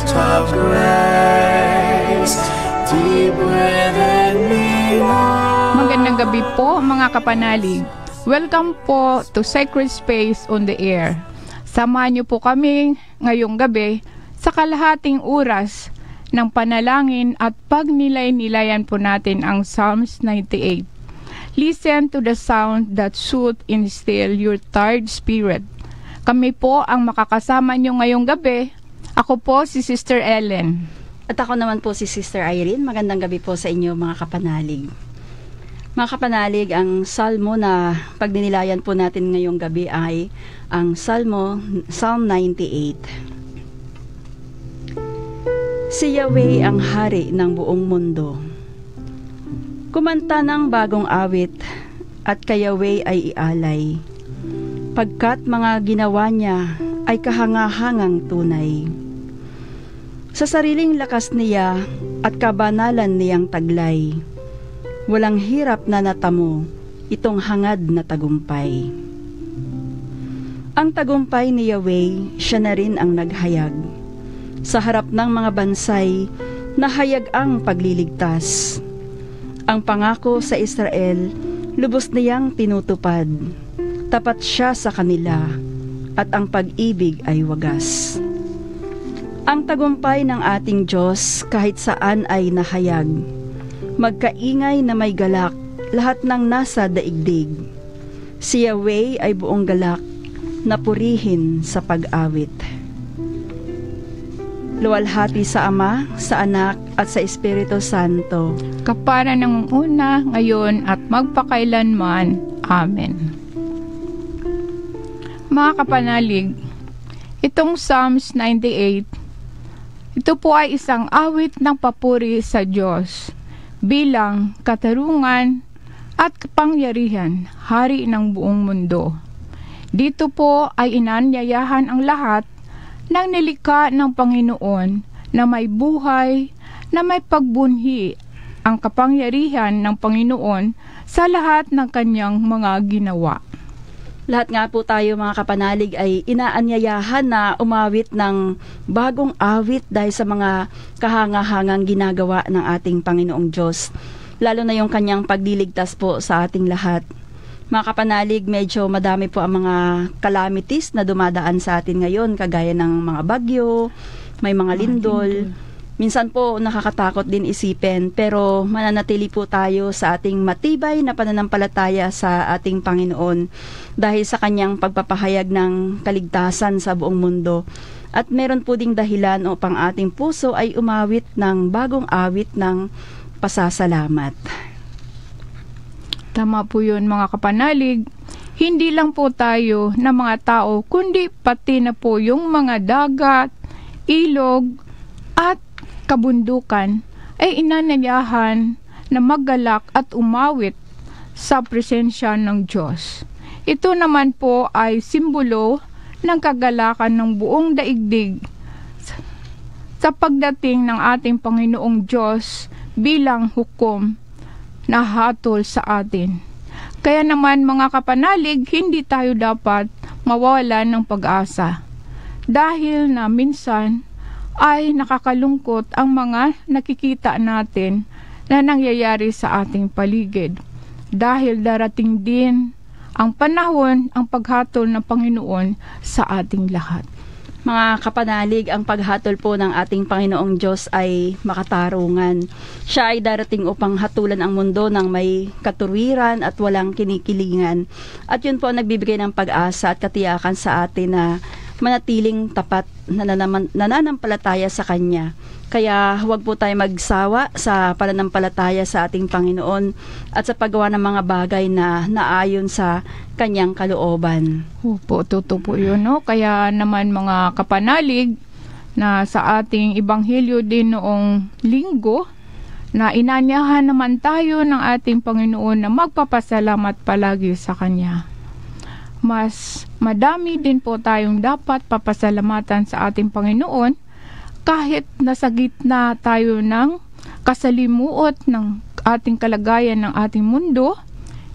gift of grace, deep within me lies. Magandang gabi po mga kapanalig. Welcome po to Sacred Space on the Air. Samahan niyo po kami ngayong gabi sa kalahating oras ng panalangin at pagnilay-nilayan po natin ang Psalms 98. Listen to the sound that soothe and still your tired spirit. Kami po ang makakasama niyo ngayong gabi. Ako po si Sister Ellen. At ako naman po si Sister Irene. Magandang gabi po sa inyo mga kapanalig. Mga kapanalig, ang salmo na pagdinilayan po natin ngayong gabi ay ang Psalm 98. Si Yahweh ang hari ng buong mundo. Kumanta ng bagong awit at kay Yahweh ay ialay, pagkat mga ginawa niya ay kahangahangang tunay. Sa sariling lakas niya at kabanalan niyang taglay, walang hirap na natamo itong hangad na tagumpay. Ang tagumpay ni Yahweh, siya na rin ang naghayag. Sa harap ng mga bansay, nahayag ang pagliligtas. Ang pangako sa Israel, lubos niyang tinutupad. Tapat siya sa kanila, at ang pag-ibig ay wagas. Ang tagumpay ng ating Diyos kahit saan ay nahayag. Magkaingay na may galak, lahat ng nasa daigdig. Si Yahweh ay buong galak, napurihin sa pag-awit. Luwalhati sa Ama, sa Anak, at sa Espiritu Santo. Kapara ng una, ngayon, at magpakailanman. Amen. Mga kapanalig, itong Psalms 98, ito po ay isang awit ng papuri sa Diyos bilang katarungan at kapangyarihan, hari ng buong mundo. Dito po ay inanyayahan ang lahat ng nilikha ng Panginoon na may buhay, na may pagbunhi ang kapangyarihan ng Panginoon sa lahat ng kanyang mga ginawa. Lahat nga po tayo mga kapanalig ay inaanyayahan na umawit ng bagong awit dahil sa mga kahangahangang ginagawa ng ating Panginoong Diyos. Lalo na yung kanyang pagliligtas po sa ating lahat. Mga kapanalig, medyo madami po ang mga calamities na dumadaan sa atin ngayon, kagaya ng mga bagyo, may mga lindol. Minsan po nakakatakot din isipin, pero mananatili po tayo sa ating matibay na pananampalataya sa ating Panginoon dahil sa kanyang pagpapahayag ng kaligtasan sa buong mundo. At meron po ding dahilan upang ating puso ay umawit ng bagong awit ng pasasalamat. Tama po yun mga kapanalig. Hindi lang po tayo na mga tao, kundi pati na po yung mga dagat, ilog, at kabundukan ay inanyayahan na maggalak at umawit sa presensya ng Diyos. Ito naman po ay simbolo ng kagalakan ng buong daigdig sa pagdating ng ating Panginoong Diyos bilang hukom na hatol sa atin. Kaya naman mga kapanalig, hindi tayo dapat mawawalan ng pag-asa. Dahil na minsan ay nakakalungkot ang mga nakikita natin na nangyayari sa ating paligid. Dahil darating din ang panahon, ang paghatol ng Panginoon sa ating lahat. Mga kapanalig, ang paghatol po ng ating Panginoong Diyos ay makatarungan. Siya ay darating upang hatulan ang mundo ng may katuwiran at walang kinikilingan. At yun po ang nagbibigay ng pag-asa at katiyakan sa atin na manatiling tapat na nananampalataya sa Kanya. Kaya huwag po tayo magsawa sa pananampalataya sa ating Panginoon at sa paggawa ng mga bagay na naayon sa Kanyang kalooban. Opo, totoo po yun, no? Kaya naman mga kapanalig na sa ating Ebanghelyo din noong linggo, na inanyahan naman tayo ng ating Panginoon na magpapasalamat palagi sa Kanya. Mas madami din po tayong dapat papasalamatan sa ating Panginoon kahit nasa gitna tayo ng kasalimuot ng ating kalagayan ng ating mundo.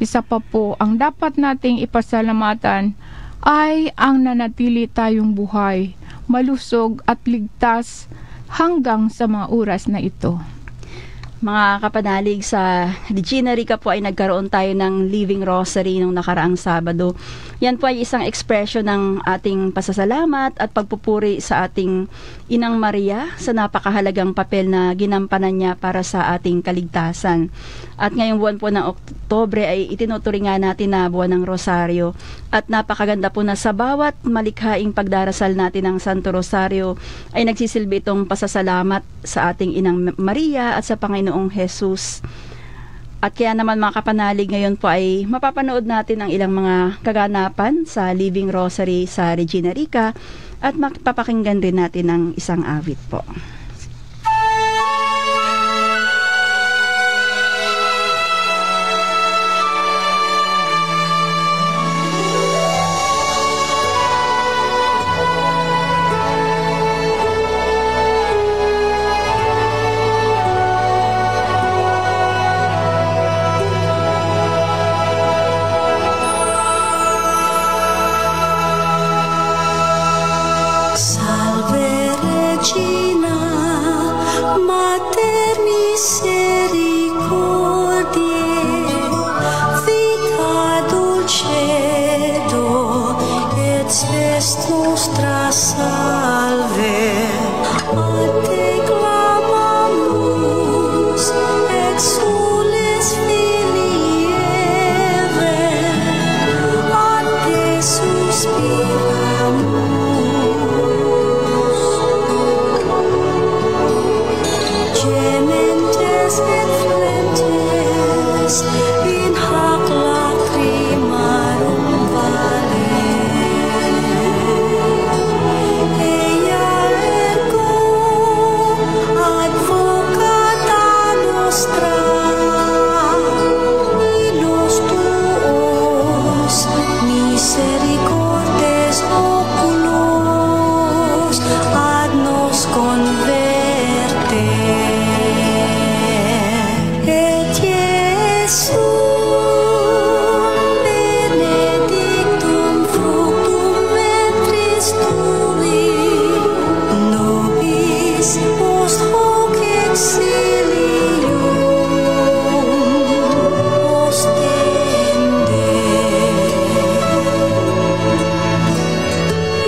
Isa pa po ang dapat nating ipasalamatan ay ang nanatili tayong buhay, malusog at ligtas hanggang sa mga oras na ito. Mga kapanalig, sa Regina Rica po ay nagkaroon tayo ng Living Rosary nung nakaraang Sabado. Yan po ay isang ekspresyon ng ating pasasalamat at pagpupuri sa ating Inang Maria sa napakahalagang papel na ginampanan niya para sa ating kaligtasan. At ngayong buwan po ng Oktubre ay itinuturing nga natin na buwan ng Rosario. At napakaganda po na sa bawat malikhaing pagdarasal natin ng Santo Rosario ay nagsisilbi itong pasasalamat sa ating Inang Maria at sa Panginoong Jesus. At kaya naman mga kapanalig, ngayon po ay mapapanood natin ang ilang mga kaganapan sa Living Rosary sa Regina Rica at mapapakinggan rin natin ang isang awit po. Salve Regina, Mater misericordiae, vita dulcedo, et spes nostra salve. A te clamamus, exules filii Eve, a te suspiramus. Gementes et flentes in hac lacrimarum vale. Ea ergo advocata nostra, illos tuos misericordes oculos ad nos converte. Et Iesum benedictum fructum ventris tui, nobis post hoc exilium ostende. O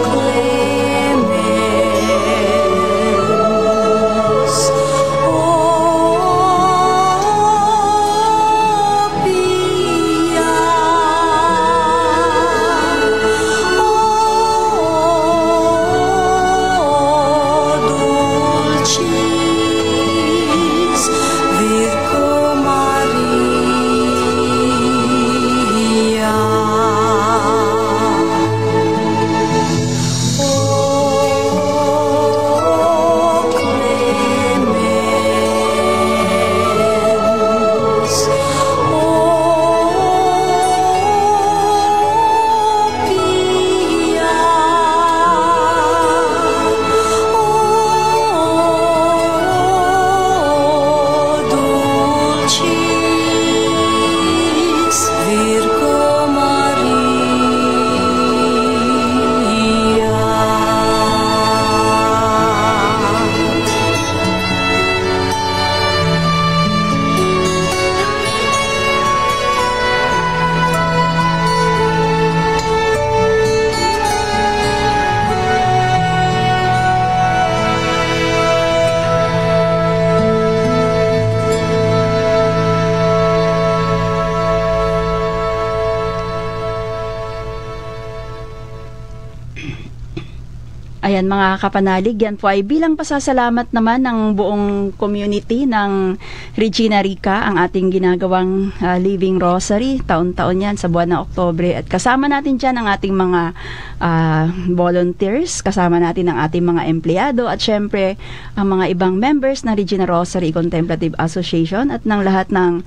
clemens, o pia, o dulcis Virgo Maria. O clemens, o pia, o dulcis Virgo Maria. Ayan mga kapanalig, yan po ay bilang pasasalamat naman ng buong community ng Regina Rica, ang ating ginagawang Living Rosary. Taon-taon yan sa buwan ng Oktubre. At kasama natin dyan ang ating mga volunteers, kasama natin ang ating mga empleyado, at syempre ang mga ibang members ng Regina Rosary Contemplative Association at ng lahat ng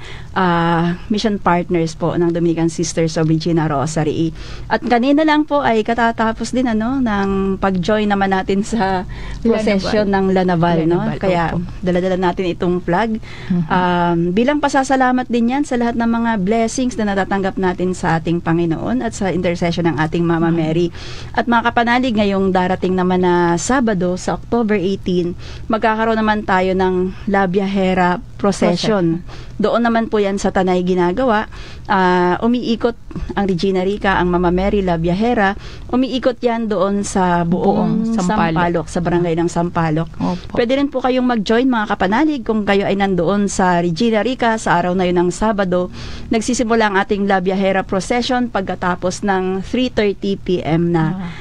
mission partners po ng Dominican Sisters of Regina Rosary. At kanina lang po ay katatapos din ng pag-join tuloy naman natin sa procession ng Lanaval, no? Lanaval, Kaya opo. dala-dala natin itong flag. Bilang pasasalamat din yan sa lahat ng mga blessings na natatanggap natin sa ating Panginoon at sa intercession ng ating Mama Mary. At mga kapanalig, ngayong darating naman na Sabado sa October 18, magkakaroon naman tayo ng La Viajera procession. Doon naman po yan sa Tanay ginagawa. Umiikot ang Regina Rica, ang Mama Mary La Viajera. Umiikot yan doon sa buong Sampaloc, sa barangay ng Sampaloc. Opo. Pwede rin po kayong mag-join mga kapanalig kung kayo ay nandoon sa Regina Rica sa araw na yun ng Sabado. Nagsisimula ang ating La Viajera procession pagkatapos ng 3:30 p.m. na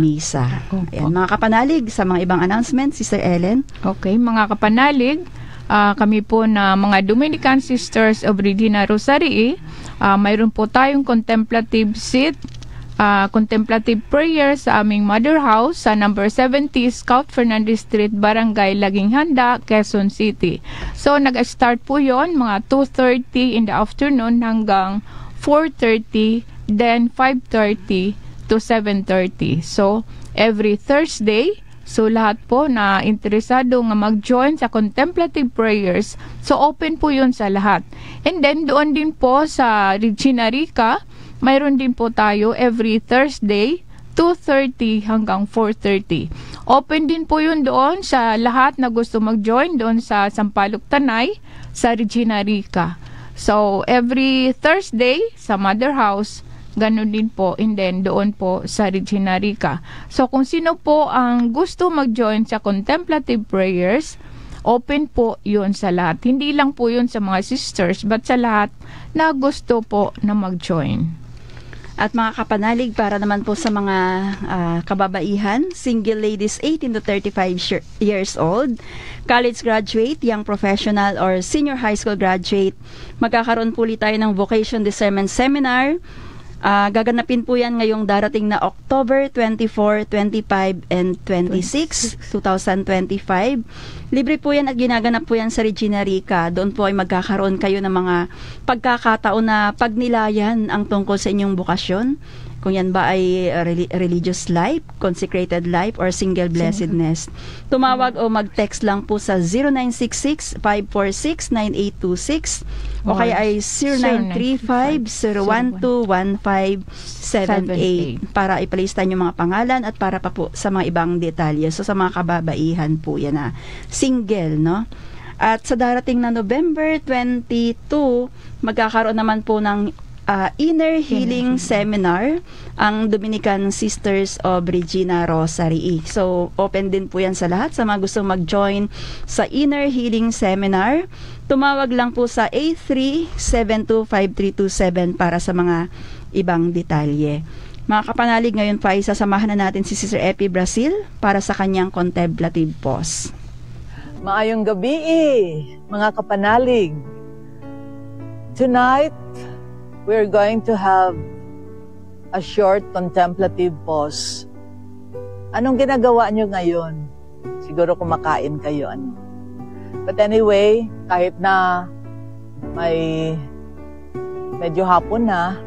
misa. Opo. Ayan, mga kapanalig, sa mga ibang announcements, Sister Ellen. Okay, mga kapanalig, kami po na mga Dominican Sisters of Regina Rosary, mayroon po tayong contemplative seat, contemplative prayer sa aming mother house sa number 70 Scout Fernandez Street, Barangay Laging Handa, Quezon City. So, nag-start po yon mga 2:30 in the afternoon hanggang 4:30, then 5:30 to 7:30. So, every Thursday, so lahat po na interesado nga mag-join sa contemplative prayers, so open po yun sa lahat. And then doon din po sa Regina Rica, mayroon din po tayo every Thursday, 2:30 hanggang 4:30. Open din po yun doon sa lahat na gusto mag-join doon sa Sampaloc Tanay, sa Regina Rica. So every Thursday sa Mother House, ganun din po, and then doon po sa Regina Rica. So, kung sino po ang gusto mag-join sa contemplative prayers, open po yun sa lahat. Hindi lang po yun sa mga sisters, but sa lahat na gusto po na mag-join. At mga kapanalig, para naman po sa mga kababaihan, single ladies 18 to 35 years old, college graduate, young professional, or senior high school graduate, magkakaroon po ulit tayo ng Vocation Discernment Seminar. Gaganapin po yan ngayong darating na October 24, 25, and 26, 2025. Libre po yan at ginaganap po yan sa Regina Rica. Doon po ay magkakaroon kayo ng mga pagkakataon na pagnilayan ang tungkol sa inyong bukasyon. Kung yan ba ay religious life, consecrated life, or single blessedness. Tumawag o mag-text lang po sa 0966-546-9826 o kaya ay 0935-012-1578 para ipalistan yung mga pangalan at para pa po sa mga ibang detalye. So sa mga kababaihan po yan na single, no? At sa darating na November 22, magkakaroon naman po ng Inner Healing Seminar ang Dominican Sisters of Regina Rosary. So, open din po yan sa lahat. Sa mga gustong mag-join sa Inner Healing Seminar, tumawag lang po sa 83725327 para sa mga ibang detalye. Mga kapanalig, ngayon pa ay sasamahan na natin si Sister Epi Brazil para sa kanyang contemplative pause. Maayong gabi, mga kapanalig. Tonight, we're going to have a short contemplative pause. Anong ginagawa nyo ngayon? Siguro kumakain kayo. But anyway, kahit na may medyo hapon na,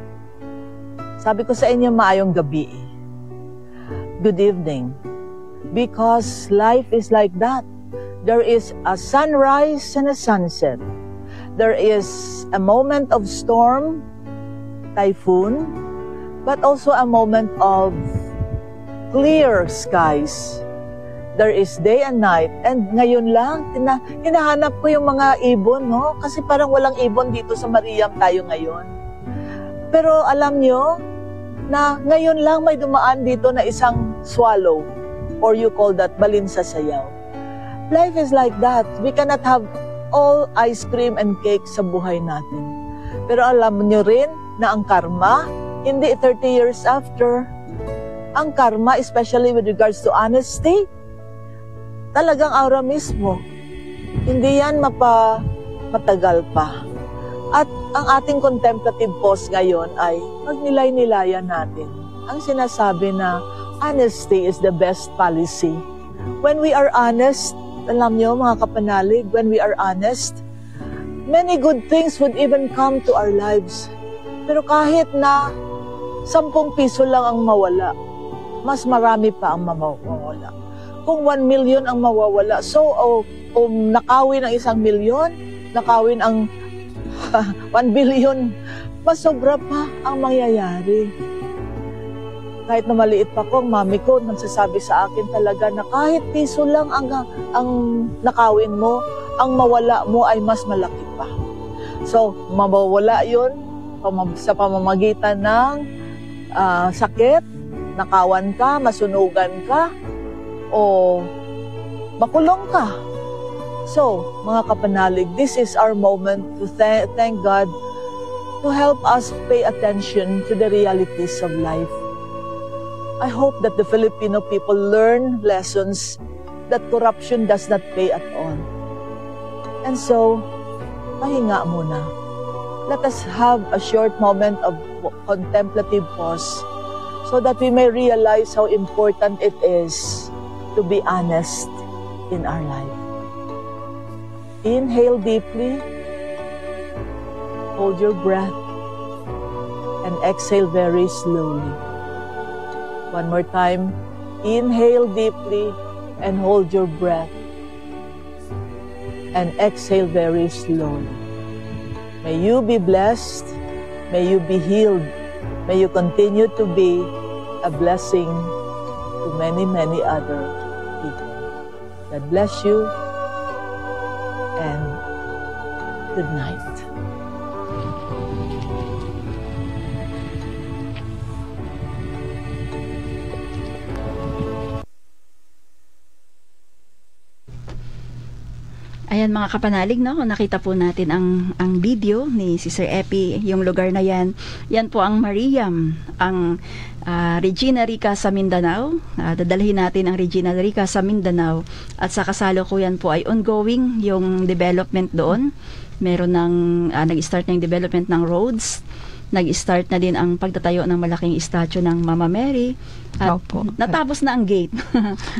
sabi ko sa inyo maayong gabi. Good evening. Because life is like that. There is a sunrise and a sunset. There is a moment of storm, typhoon, but also a moment of clear skies. There is day and night, and ngayon lang, hinahanap ko yung mga ibon, no? Kasi parang walang ibon dito sa Mariam tayo ngayon. Pero alam nyo, na ngayon lang may dumaan dito na isang swallow, or you call that balin sa sayaw. Life is like that. We cannot have all ice cream and cake sa buhay natin. Pero alam nyo rin, na ang karma, hindi 30 years after. Ang karma, especially with regards to honesty, talagang aura mismo. Hindi yan matagal pa. At ang ating contemplative pause ngayon ay magnilay-nilayan natin. Ang sinasabi na honesty is the best policy. When we are honest, alam nyo mga kapanalig, when we are honest, many good things would even come to our lives. Pero kahit na 10 piso lang ang mawala, mas marami pa ang mawawala. Kung 1 million ang mawawala, so nakawin ang 1 million, nakawin ang 1 billion, mas sobra pa ang mangyayari. Kahit na maliit pa ko, ang mami ko nagsasabi sa akin talaga na kahit piso lang ang nakawin mo, ang mawala mo ay mas malaki pa. So, mawawala yun sa pamamagitan ng sakit, nakawan ka, masunugan ka, o makulong ka. So, mga kapanalig, this is our moment to thank God to help us pay attention to the realities of life. I hope that the Filipino people learn lessons that corruption does not pay at all. And so, pahinga muna. Let us have a short moment of contemplative pause so that we may realize how important it is to be honest in our life. Inhale deeply, hold your breath, and exhale very slowly. One more time, inhale deeply and hold your breath, and exhale very slowly. May you be blessed, may you be healed, may you continue to be a blessing to many, many other people. God bless you, and good night. Ayan mga kapanalig, no? Nakita po natin ang video ni Sister Epi, yung lugar na yan. Yan po ang Mariam, ang Regina Rica sa Mindanao. Dadalhin natin ang Regina Rica sa Mindanao at sa kasalukuyan po ay ongoing yung development doon. Meron ng nag-start na yung development ng roads. Nag-start na din ang pagtatayo ng malaking statue ng Mama Mary. At natapos na ang gate.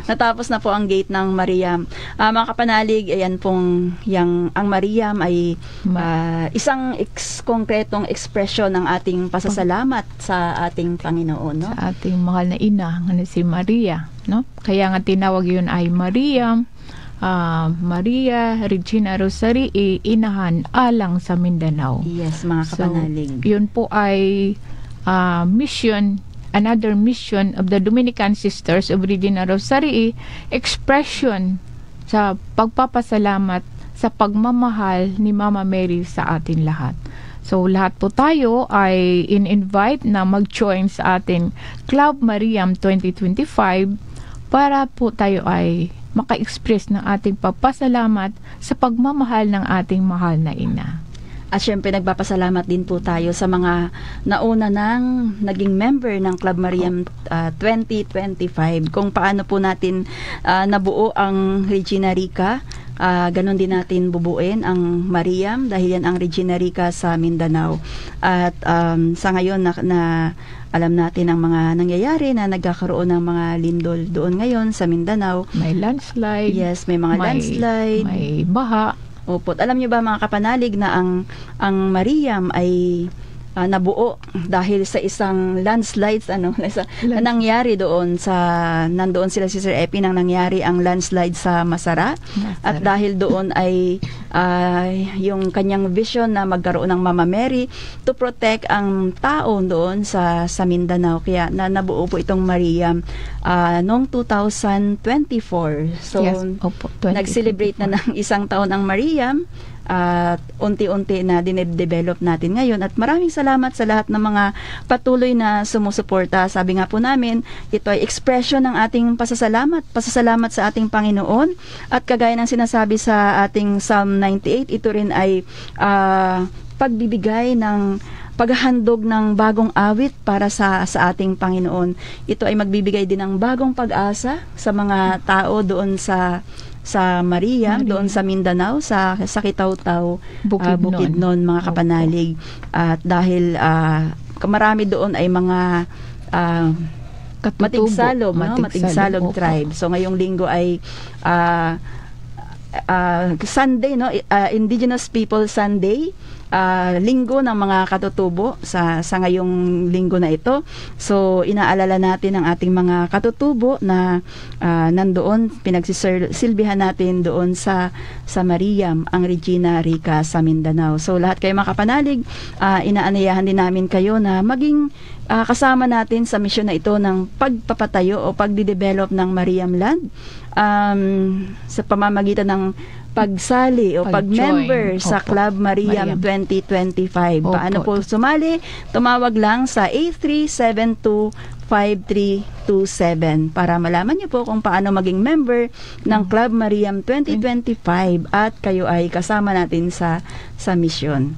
Natapos na po ang gate ng Mariam. Mga kapanalig, ayan pong ang Mariam ay isang konkretong ekspresyon ng ating pasasalamat sa ating Panginoon. No? Sa ating mahal na ina, nga si Maria. No? Kaya nga tinawag yun ay Mariam. Maria Regina Rosarii, inahan alang sa Mindanao. Yes, mga kapanalig. So, yun po ay another mission of the Dominican Sisters of Regina Rosarii, expression sa pagpapasalamat sa pagmamahal ni Mama Mary sa atin lahat. So, lahat po tayo ay in-invite na mag-join sa atin Club Mariam 2025 para po tayo ay maka-express ng ating papasalamat sa pagmamahal ng ating mahal na ina. At syempre nagpapasalamat din po tayo sa mga nauna nang naging member ng Club Mariam 2025. Kung paano po natin nabuo ang Regina Rica, ganon din natin bubuin ang Mariam dahil yan ang Regina Rica sa Mindanao. At sa ngayon na alam natin ang mga nangyayari na nagkakaroon ng mga lindol doon ngayon sa Mindanao. May landslide. Yes, may mga landslide. May baha. Opo. Alam niyo ba mga kapanalig na ang Mariam ay nabuo dahil sa isang landslide na nangyari doon nandoon sila si Sir Epi nang nangyari ang landslide sa Masara. At dahil doon ay yung kanyang vision na magkaroon ng Mama Mary to protect ang tao doon sa Mindanao, kaya nabuo po itong Mariam noong 2024. So yes, opo, nag-celebrate na ng isang taon ang Mariam. At unti-unti na dinedevelop natin ngayon, at maraming salamat sa lahat ng mga patuloy na sumusuporta. Sabi nga po namin, ito ay expression ng ating pasasalamat sa ating Panginoon, at kagaya ng sinasabi sa ating Psalm 98, ito rin ay pagbibigay ng paghahandog ng bagong awit para sa ating Panginoon. Ito ay magbibigay din ng bagong pag-asa sa mga tao doon sa Maria, doon sa Mindanao, sa Kitaw-Taw, Bukidnon, mga kapanalig. At dahil marami doon ay mga Matigsalog tribe. So ngayong linggo ay Sunday, no? Indigenous People Sunday. linggo ng mga katutubo sa ngayong linggo na ito. So inaalala natin ang ating mga katutubo na nandoon, pinagsisilbihan natin doon sa Mariam, ang Regina Rica sa Mindanao. So lahat kayo mga kapanalig, inaanayahan din namin kayo na maging kasama natin sa misyon na ito ng pagpapatayo o pagdidevelop ng Mariam Land sa pamamagitan ng pagsali o pag-member sa Opo. Club Mariam 2025. Opo. Paano po sumali? Tumawag lang sa 8372-5327 para malaman niyo po kung paano maging member ng Club Mariam 2025 at kayo ay kasama natin sa misyon.